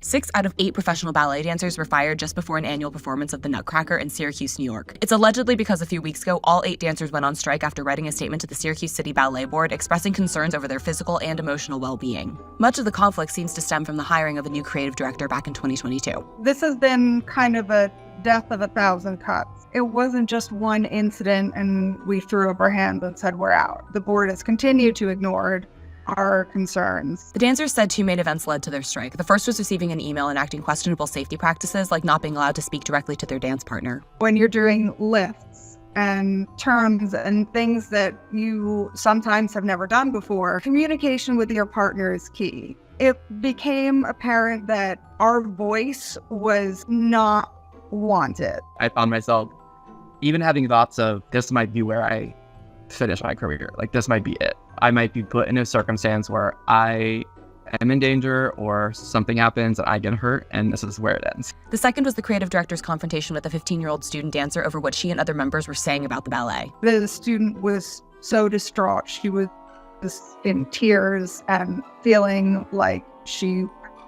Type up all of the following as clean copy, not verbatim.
6 out of 8 professional ballet dancers were fired just before an annual performance of the Nutcracker in Syracuse, New York. It's allegedly because a few weeks ago, all 8 dancers went on strike after writing a statement to the Syracuse City Ballet Board expressing concerns over their physical and emotional well-being. Much of the conflict seems to stem from the hiring of a new creative director back in 2022. This has been kind of a death of 1,000 cuts. It wasn't just one incident and we threw up our hands and said we're out. The board has continued to ignore our concerns. The dancers said 2 main events led to their strike. The first was receiving an email enacting questionable safety practices, like not being allowed to speak directly to their dance partner. When you're doing lifts and turns and things that you sometimes have never done before, communication with your partner is key. It became apparent that our voice was not wanted. I found myself even having thoughts of this might be where I finish my career. Like, this might be it. I might be put in a circumstance where I am in danger or something happens and I get hurt, and this is where it ends. The second was the creative director's confrontation with a 15-year-old student dancer over what she and other members were saying about the ballet. The student was so distraught. She was in tears and feeling like she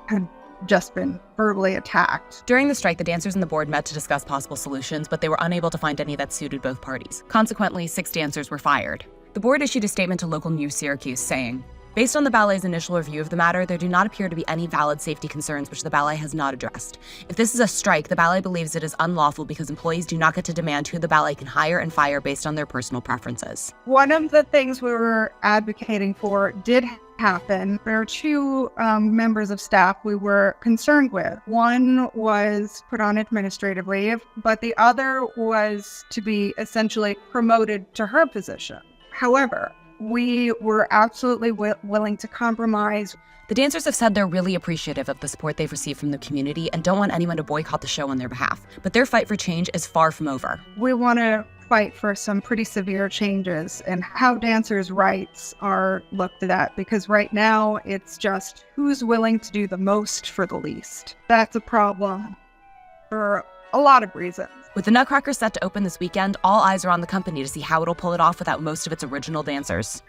had just been verbally attacked. During the strike, the dancers and the board met to discuss possible solutions, but they were unable to find any that suited both parties. Consequently, 6 dancers were fired. The board issued a statement to local news Syracuse saying, "Based on the ballet's initial review of the matter, there do not appear to be any valid safety concerns which the ballet has not addressed. If this is a strike, the ballet believes it is unlawful because employees do not get to demand who the ballet can hire and fire based on their personal preferences." One of the things we were advocating for did happen. There are 2 members of staff we were concerned with. One was put on administrative leave, but the other was to be essentially promoted to her position. However, we were absolutely willing to compromise. The dancers have said they're really appreciative of the support they've received from the community and don't want anyone to boycott the show on their behalf. But their fight for change is far from over. We want to fight for some pretty severe changes in how dancers' rights are looked at, because right now it's just who's willing to do the most for the least. That's a problem for a lot of reasons. With the Nutcracker set to open this weekend, all eyes are on the company to see how it'll pull it off without most of its original dancers.